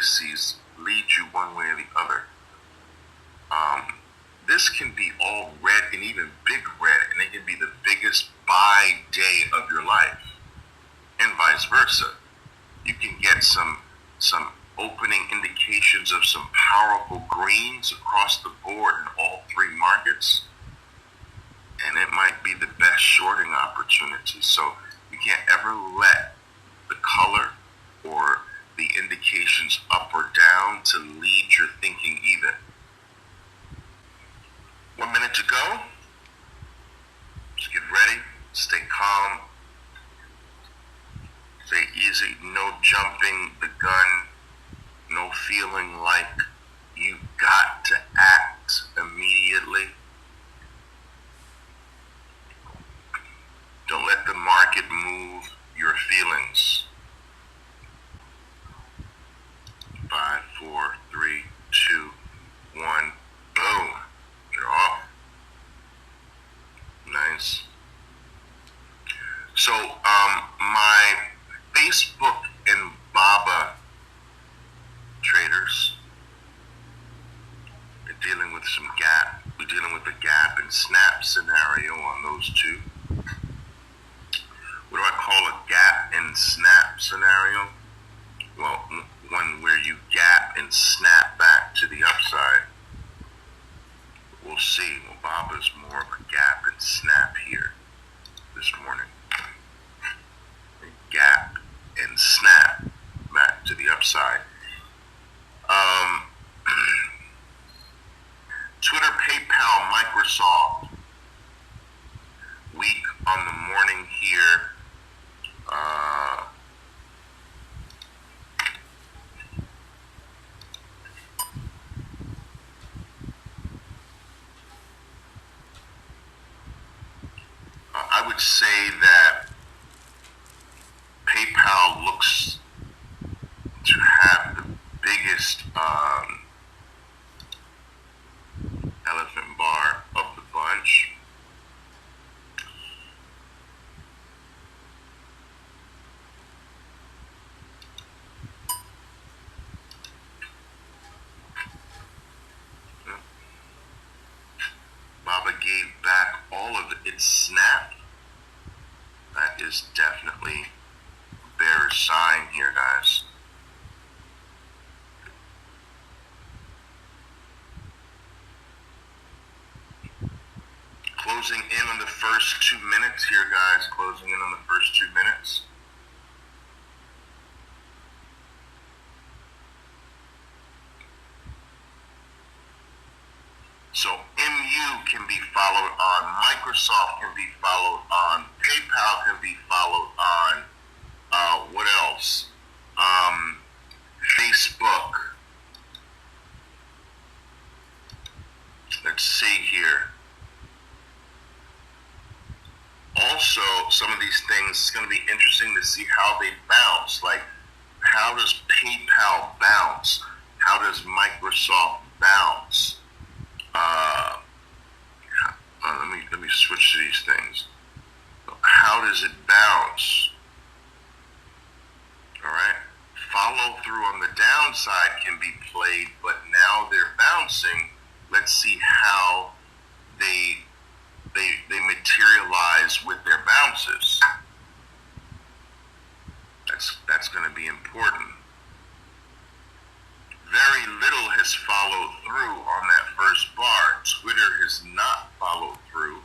indices lead you one way or the other. This can be all red and even big red, and it can be the biggest buy day of your life, and vice versa. You can get some opening indications of some powerful greens across the board in all three markets, and it might be the best shorting opportunity. So you can't ever let the color or the indications up or down to lead your thinking either. 1 minute to go. Just get ready. Stay calm. Stay easy. No jumping the gun. No feeling like you got to act immediately. Don't let the market move your feelings. 5, 4, 3, 2, 1. Boom. You're off. Nice. So, my Facebook and BABA traders are dealing with some gap. We're dealing with a gap and snap scenario on those two. What do I call a gap and snap scenario? Well, one where you gap and snap back to the upside. We'll see. Well, Baba's more of a gap and snap here this morning. A gap and snap back to the upside. Twitter, PayPal, Microsoft. Week on the morning here. I would say that PayPal looks to have the biggest elephant bar of the bunch. Baba gave back all of it. It snapped. That is definitely a bearish sign here, guys. Closing in on the first 2 minutes here, guys. Closing in on the first 2 minutes. So MU can be followed on, Microsoft can be followed on, PayPal can be followed on, what else? Facebook. Let's see here. Also, some of these things, it's going to be interesting to see how they bounce. Like, how does PayPal bounce? How does Microsoft bounce? Let me switch to these things. How does it bounce? All right. Follow through on the downside can be played, but now they're bouncing. Let's see how they materialize with their bounces. That's going to be important. Very little has followed through on that first bar. Twitter has not followed through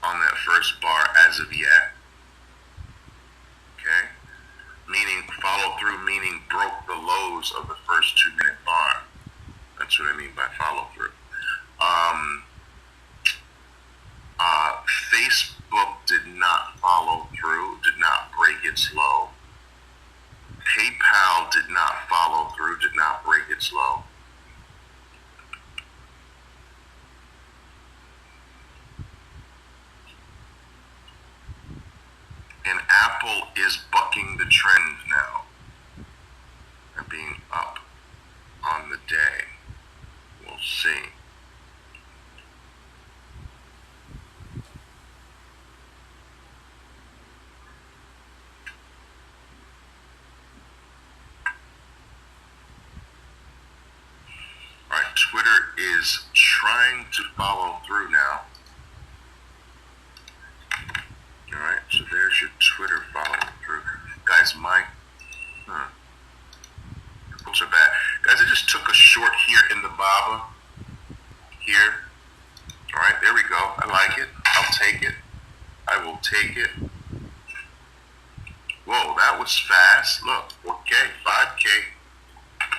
on that first bar as of yet. Okay? Meaning follow through, meaning broke the lows of the first 2 minute bar. That's what I mean by follow through. Facebook did not follow through, did not break its low. PayPal did not follow through, did not break its low. And Apple is bucking the trend now and being up on the day. We'll see. trying to follow through now. All right, so there's your Twitter following through. Guys, What's are bad? Guys, I just took a short here in the Baba. Here. All right, there we go. I like it. I'll take it. I will take it. Whoa, that was fast. Look, 4K, 5K.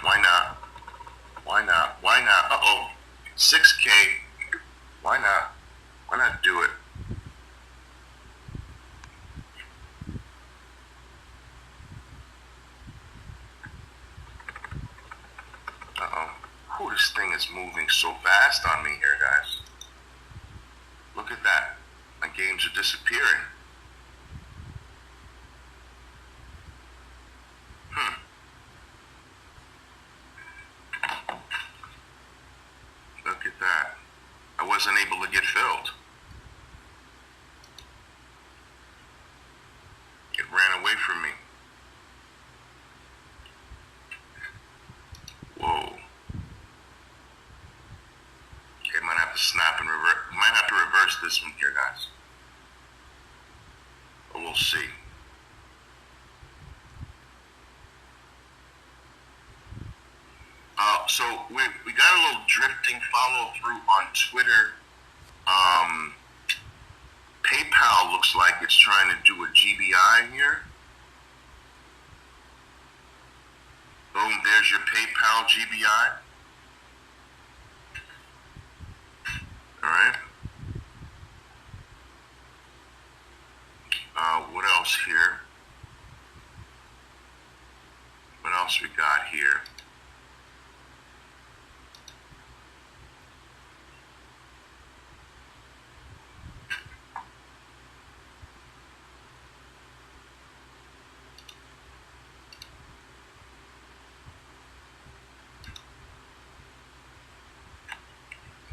Why not? Why not? Why not? Uh-oh. 6K. Why not? Why not do it? Uh-oh. Ooh, this thing is moving so fast on me here, guys. Look at that. My games are disappearing. Look at that. I wasn't able to get filled. It ran away from me. Whoa. Okay, I might have to snap and reverse. Might have to reverse this one here, guys. But we'll see. So we got a little drifting follow through on Twitter. PayPal looks like it's trying to do a GBI here. Boom, there's your PayPal GBI. All right. What else here? What else we got here?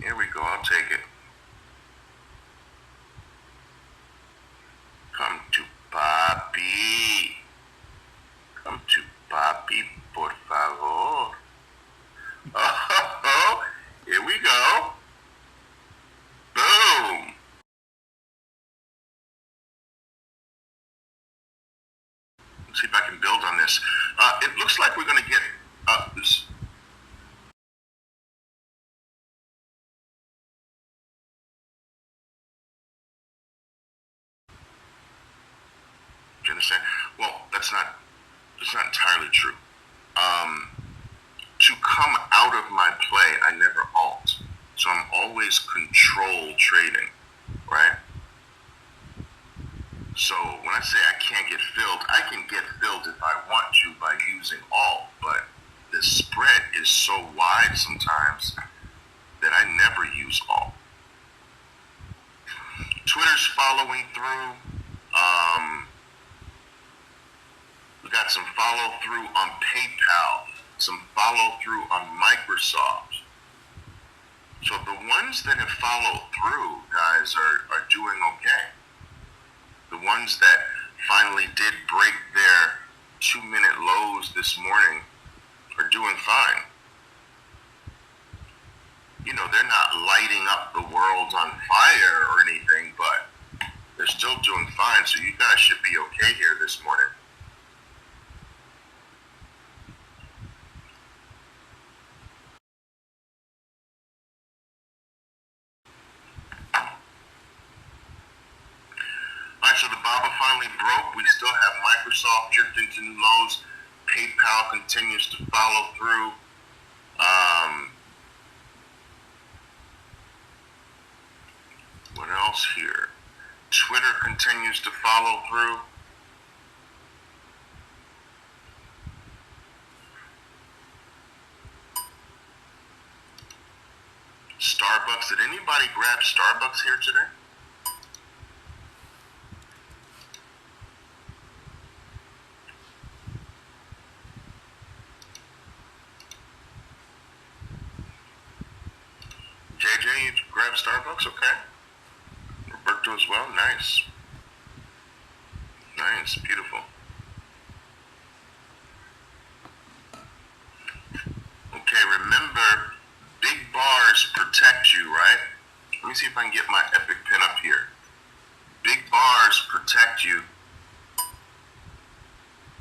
Here we go, I'll take it. Come to papi. Come to papi, por favor. Oh, here we go. Boom. Let's see if I can build on this. It looks like we're going to get this. Do you understand? Well, that's not entirely true. To come out of my play, I never alt. So I'm always control trading, right? So when I say I can't get filled, I can get filled if I want to by using alt, but the spread is so wide sometimes that I never use alt. Twitter's following through. We got some follow through on PayPal, some follow through on Microsoft. So the ones that have followed through, guys, are doing okay. The ones that finally did break their 2-minute lows this morning are doing fine. You know, they're not lighting up the world on fire or anything, but they're still doing fine. So you guys should be okay here this morning. Alright, so the Baba finally broke. We still have Microsoft drifting to new lows. PayPal continues to follow through. What else here? Twitter continues to follow through. Starbucks. Did anybody grab Starbucks here today? JJ, you grab Starbucks? Okay. Roberto as well. Nice. Nice. Beautiful. Okay, remember, big bars protect you. if I can get my epic pin up here. Big bars protect you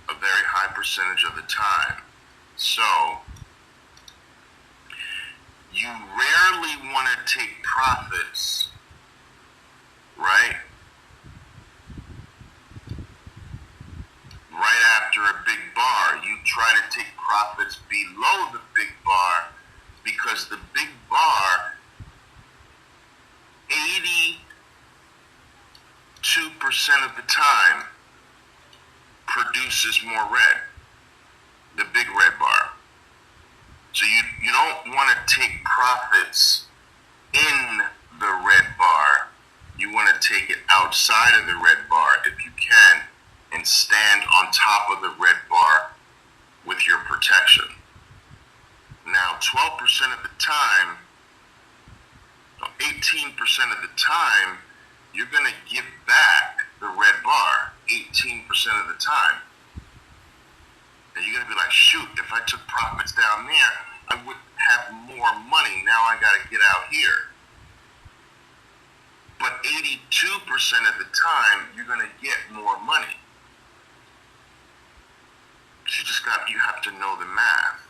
a very high percentage of the time. So, you rarely want to take profits, right? Right after a big bar. You try to take profits below the big bar because the big bar, 82% of the time, produces more red. The big red bar. So you don't want to take profits in the red bar. You want to take it outside of the red bar if you can and stand on top of the red bar with your protection. Now, 12% of the time, 18% of the time, you're going to give back the red bar 18% of the time. And you're going to be like, shoot, if I took profits down there, I would have more money. Now I got to get out here. But 82% of the time, you're going to get more money. You have to know the math.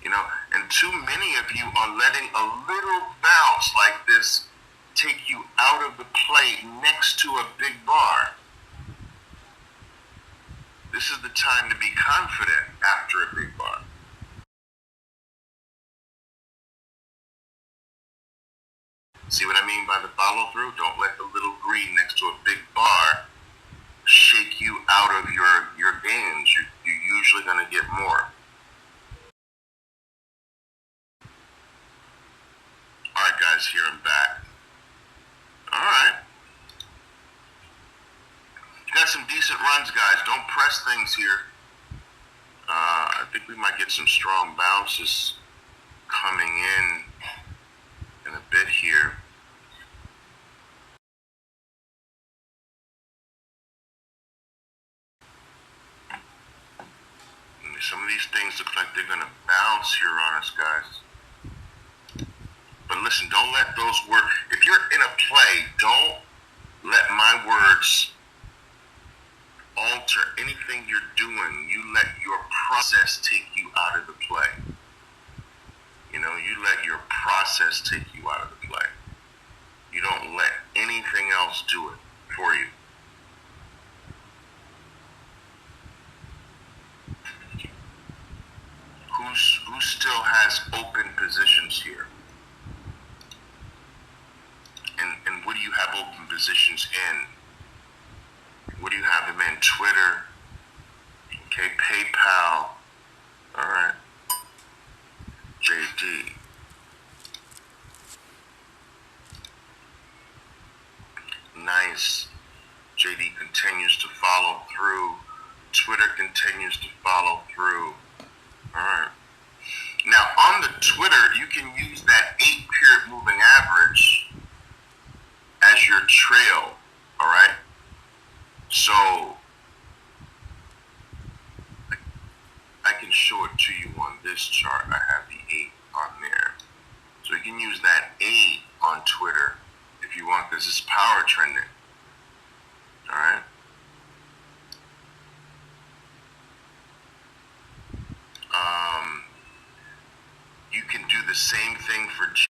You know, and too many of you are letting a little bounce like this take you out of the play next to a big bar. This is the time to be confident after a big bar. See what I mean by the follow through? Don't let the little green next to a big bar shake you out of your gains. You're usually going to get more. Alright guys, here I'm back. Alright. Got some decent runs, guys. Don't press things here. I think we might get some strong bounces coming in a bit here. Some of these things look like they're going to bounce here on us, guys. But listen, don't let those words, if you're in a play, don't let my words alter anything you're doing. You let your process take you out of the play. You know, you let your process take you out of the play. You don't let anything else do it for you. Who still has open positions here? And what do you have open positions in? What do you have them in? Twitter, okay, PayPal, all right, JD. Nice. JD continues to follow through. Twitter continues to follow through. All right. Now, on the Twitter, you can use that 8-period moving average as your trail, all right? So, I can show it to you on this chart. I have the 8 on there. So you can use that 8 on Twitter if you want, because it's power trending, all right? You can do the same thing for JD.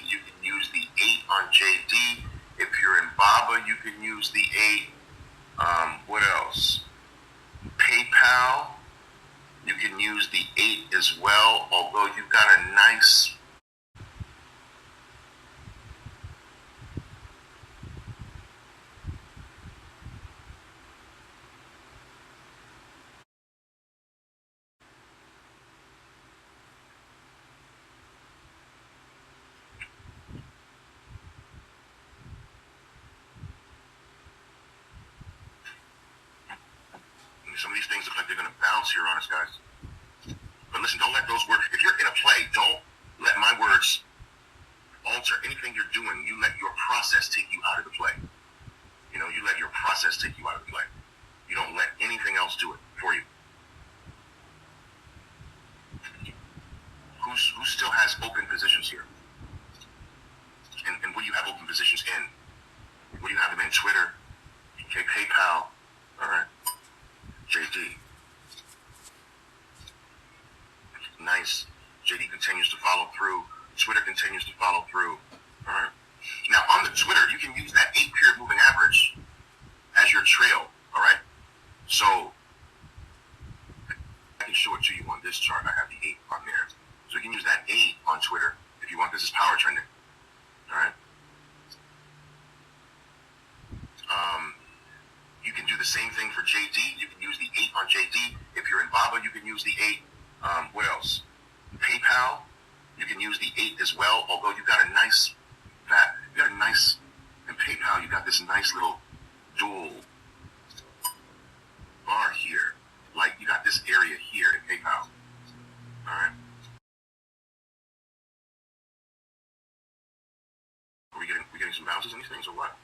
You can use the 8 on JD. If you're in BABA, you can use the 8. What else? PayPal. You can use the 8 as well, although you've got a nice some of these things look like they're going to bounce here on us, guys. But listen, don't let those words, if you're in a play, don't let my words alter alter anything you're doing. You let your process take you out of the play. You know, you let your process take you out of the play. You don't let anything else do it for you. Who still has open positions here? And what do you have open positions in? What do you have them in? Twitter? Okay, PayPal. All right. JD. Nice. JD continues to follow through. Twitter continues to follow through. All right. Now, on the Twitter, you can use that 8-period moving average as your trail. All right. So, I can show it to you on this chart. I have the 8 on there. So you can use that 8 on Twitter if you want. This is power trending. All right. You can do the same thing for JD. You can use the 8 on JD. If you're in BABA, you can use the 8. What else? PayPal, you can use the 8 as well. Although you got a nice in PayPal. You got this nice little dual bar here. Like you got this area here in PayPal. All right. Are we getting some bounces on these things or what?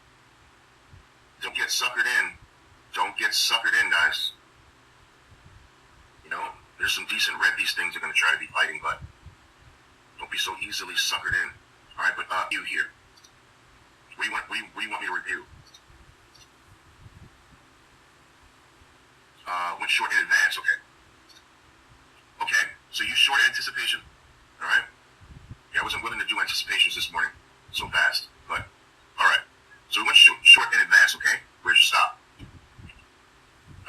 Don't get suckered in. Don't get suckered in, guys. You know, there's some decent red these things are going to try to be fighting, but don't be so easily suckered in. All right, but you here. What do you want me to review? Went short in advance, okay. Okay, so you short anticipation, all right? Yeah, I wasn't willing to do anticipations this morning so fast, but all right. So we went short in advance, okay? Where's your stop?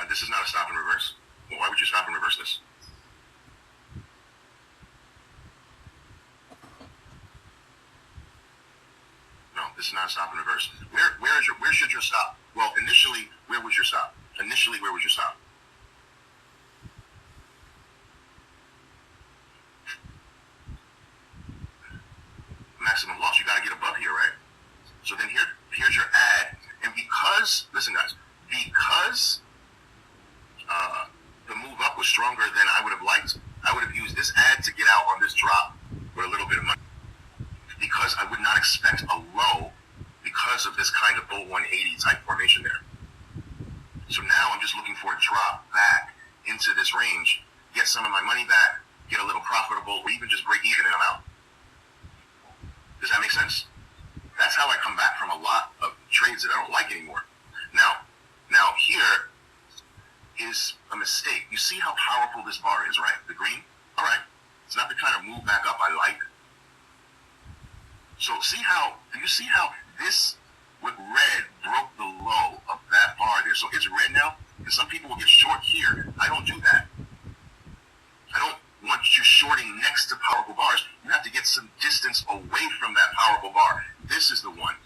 This is not a stop in reverse. Well, why would you stop and reverse this? No, this is not a stop and reverse. Where should your stop? Well, initially, where was your stop? Initially, where was your stop? Maximum loss. You got to get above here, right? So then here's your ad, and because listen, guys, because the move up was stronger than I would have liked, I would have used this ad to get out on this drop with a little bit of money. Because I would not expect a low because of this kind of bull 180 type formation there. So now I'm just looking for a drop back into this range, get some of my money back, get a little profitable, or even just break even and I'm out. Does that make sense? That's how I come back from a lot of trades that I don't like anymore. Now here is a mistake. You see how powerful this bar is, right? The green? All right. It's not the kind of move back up I like. So do you see how this with red broke the low of that bar there? So it's red now, and some people will get short here. I don't do that. I don't want you shorting next to powerful bars. You have to get some distance away from that powerful bar. This is the one.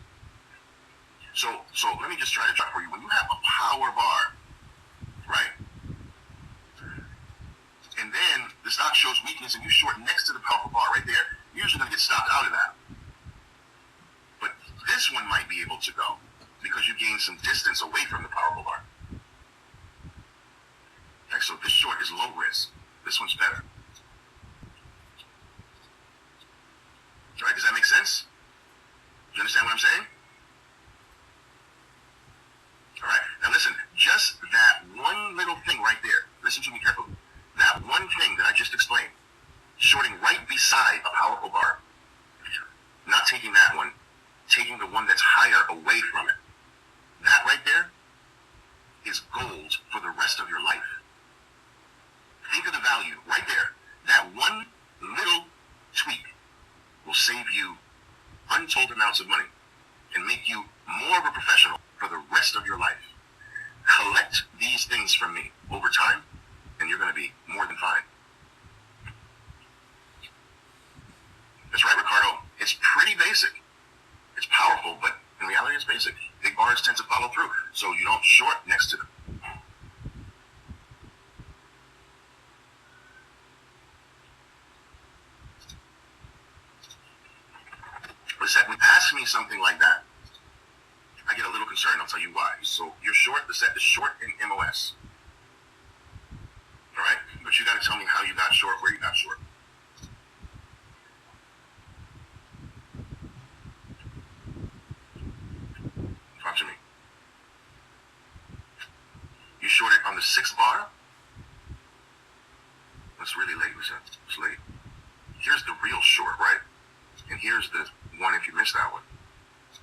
So let me just try to for you. When you have a power bar, right? And then the stock shows weakness and you short next to the powerful bar right there, you're usually going to get stopped out of that. But this one might be able to go because you gain some distance away from the powerful bar. Okay, so this short is low risk. This one's better. All right, does that make sense? You understand what I'm saying? All right, now listen, just that one little thing right there, listen to me carefully. That one thing that I just explained, shorting right beside a powerful bar, not taking that one, taking the one that's higher away from it. That right there is gold for the rest of your life. Think of the value right there. That one little tweak will save you untold amounts of money and make you more of a professional for the rest of your life. Collect these things from me over time, and you're going to be more than fine. That's right, Ricardo. It's pretty basic. It's powerful, but in reality, it's basic. Big bars tend to follow through, so you don't short next to them. Listen, when you ask me something like that, I get a little concerned. I'll tell you why. So you're short. The set is short in MOS. All right? But you got to tell me how you got short, where you got short. 6 bar? It's really late, it's late. Here's the real short, right? And here's the one if you missed that one.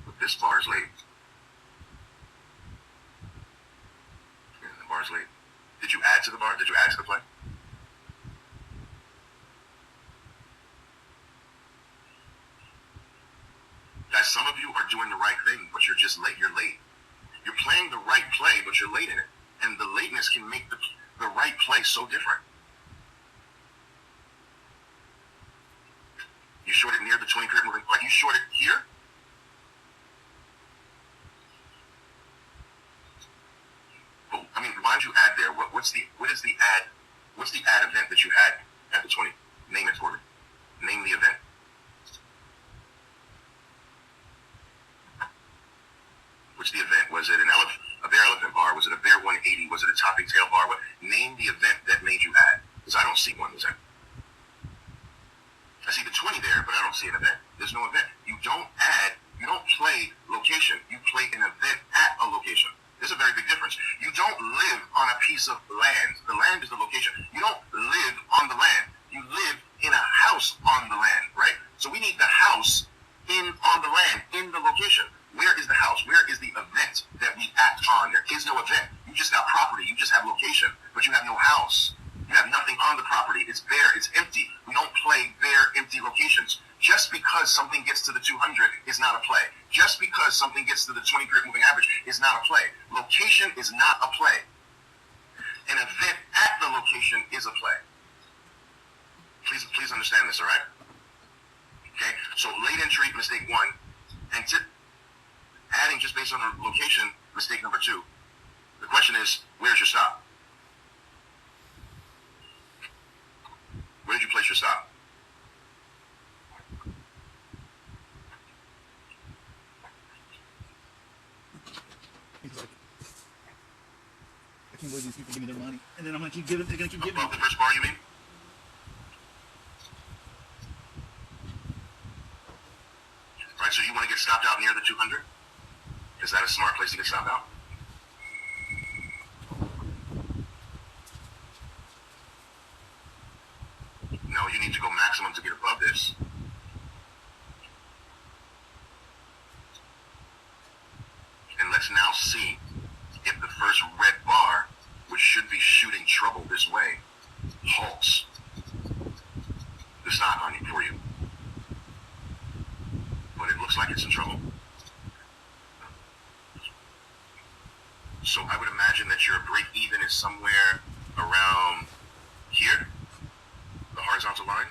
But this bar is late. Yeah, the bar's late. Did you add to the bar? Did you add to the play? Guys, some of you are doing the right thing, but you're just late. You're late. You're playing the right play, but you're late in it. And the lateness can make the right play so different. You short it near the 20 period moving, like you short it here. But, I mean, why did you add there? What is the ad event that you had at the 20? Name it for me. Name the event. What's the event? Was it a bear elephant bar? Was it a bear 180? Was it a topping tail bar? Name the event that made you add. Because I don't see one. Is that? I see the 20 there, but I don't see an event. There's no event. You don't add, you don't play location. You play an event at a location. There's a very big difference. You don't live on a piece of land. The land is the location. You don't live on the land. You live in a house on the land, right? So we need the house on the land, in the location. Where is the house? Where is the event that we act on? There is no event. You just got property. You just have location, but you have no house. You have nothing on the property. It's bare. It's empty. We don't play bare, empty locations. Just because something gets to the 200 is not a play. Just because something gets to the 20 period moving average is not a play. Location is not a play. An event at the location is a play. Please understand this, all right? Okay, so late entry, mistake 1. And adding just based on the location, mistake number 2. The question is, where's your stop? Where did you place your stop? He's like, I can't believe these people give me their money. And then I'm going to keep giving, they're going to keep giving. Above the first bar, you mean? Right, so you want to get stopped out near the 200? Is that a smart place to get stopped out? No, you need to go maximum to get above this. And let's now see if the first red bar, which should be shooting trouble this way, halts the stop on you for you. But it looks like it's in trouble. So I would imagine that your break even is somewhere around here, the horizontal line.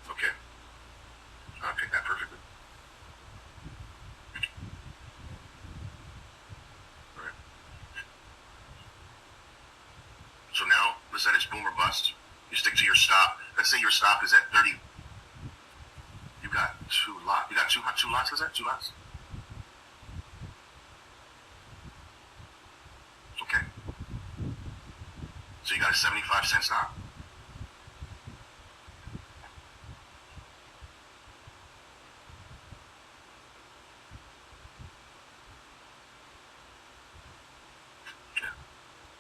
Okay, I picked that perfectly. All right. So now, let's say it's boom or bust. You stick to your stop. Let's say your stop is at 30. You got 2 lots. You got two lots, is that? 2 lots? Okay. So you got a 75-cent stop. Yeah.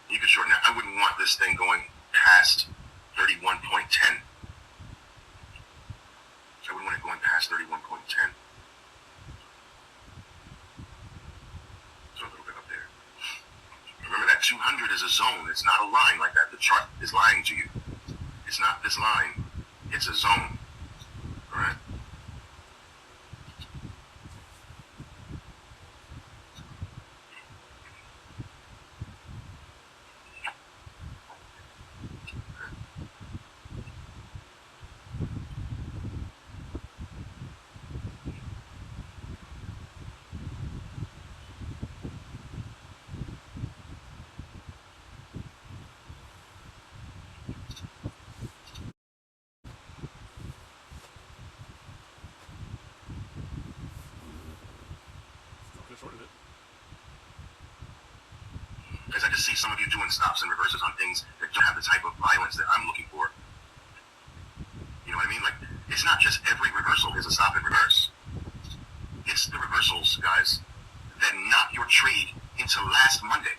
You can shorten that. I wouldn't want this thing going past 31.10. I wouldn't want it going past 31.10. So a little bit up there. Remember that 200 is a zone. It's not a line like that. The chart is lying to you. It's not this line. It's a zone. All right? Shorted it. Because I just see some of you doing stops and reverses on things that don't have the type of violence that I'm looking for. You know what I mean? Like, it's not just every reversal is a stop and reverse. It's the reversals, guys, that knock your trade into last Monday.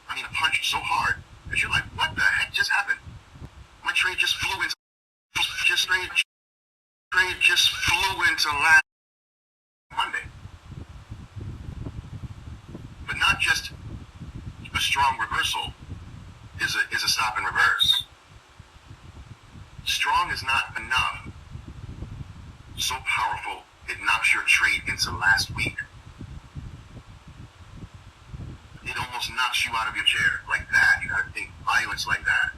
I mean, a punch so hard that you're like, what the heck just happened? My trade just flew into last Monday. But not just a strong reversal is a stop and reverse. Strong is not enough. So powerful, it knocks your trade into last week. It almost knocks you out of your chair like that. You gotta think violence like that.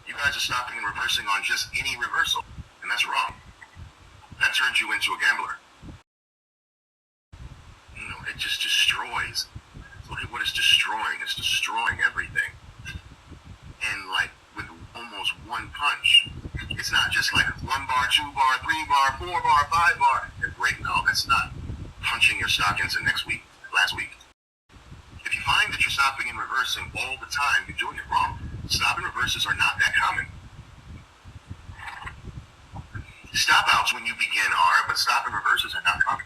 You guys are stopping and reversing on just any reversal, and that's wrong. That turns you into a gambler. You know, it just destroys. Look at what it's destroying. It's destroying everything. And like with almost one punch. It's not just like 1 bar, 2 bar, 3 bar, 4 bar, 5 bar. And break. No, that's not punching your stock into last week. If you find that you're stopping and reversing all the time, you're doing it wrong. Stop and reverses are not that common. Stop outs when you begin are, but stop and reverses are not common.